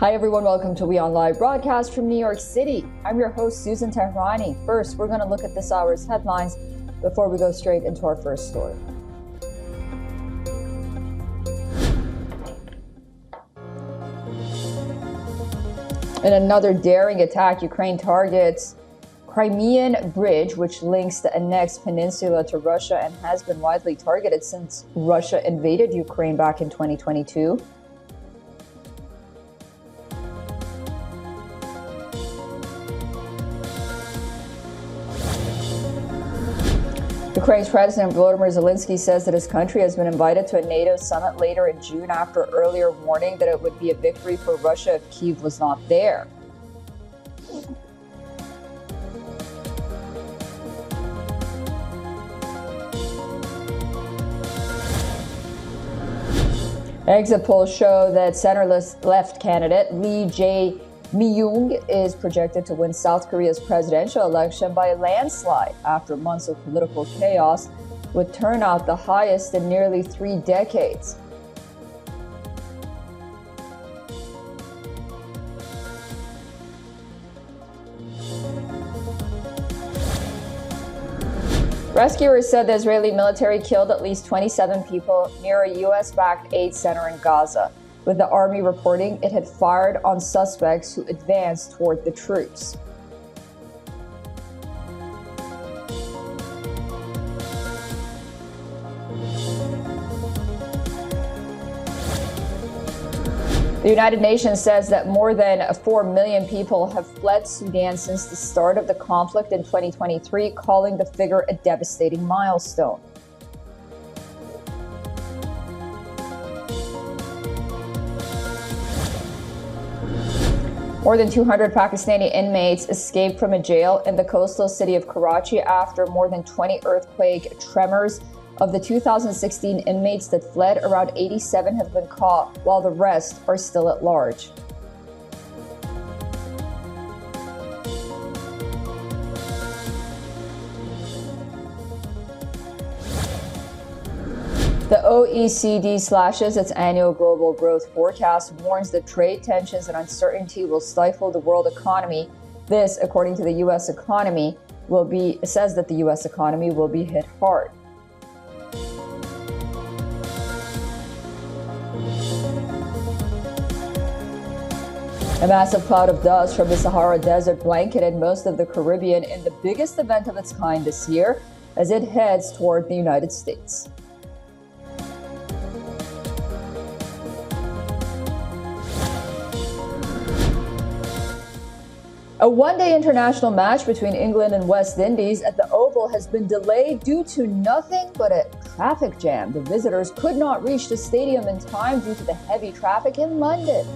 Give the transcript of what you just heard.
Hi everyone, welcome to WION Live broadcast from New York City. I'm your host, Susan Tehrani. First, we're going to look at this hour's headlines before we go straight into our first story. In another daring attack, Ukraine targets Crimean bridge, which links the annexed peninsula to Russia and has been widely targeted since Russia invaded Ukraine back in 2022. Ukraine's President Volodymyr Zelensky says that his country has been invited to a NATO summit later in June after earlier warning that it would be a victory for Russia if Kyiv was not there. Exit polls show that center-left candidate Lee Jae-myung is projected to win South Korea's presidential election by a landslide after months of political chaos, with turnout the highest in nearly 3 decades. Rescuers said the Israeli military killed at least 27 people near a U.S.-backed aid center in Gaza, with the army reporting it had fired on suspects who advanced toward the troops. The United Nations says that more than 4 million people have fled Sudan since the start of the conflict in 2023, calling the figure a devastating milestone. More than 200 Pakistani inmates escaped from a jail in the coastal city of Karachi after more than 20 earthquake tremors. Of the 2016 inmates that fled, around 87 have been caught, while the rest are still at large. The OECD slashes its annual global growth forecast, warns that trade tensions and uncertainty will stifle the world economy. This, according to the U.S. economy, says that the U.S. economy will be hit hard. A massive cloud of dust from the Sahara Desert blanketed most of the Caribbean in the biggest event of its kind this year as it heads toward the United States. A one-day international match between England and West Indies at the Oval has been delayed due to nothing but a traffic jam. The visitors could not reach the stadium in time due to the heavy traffic in London.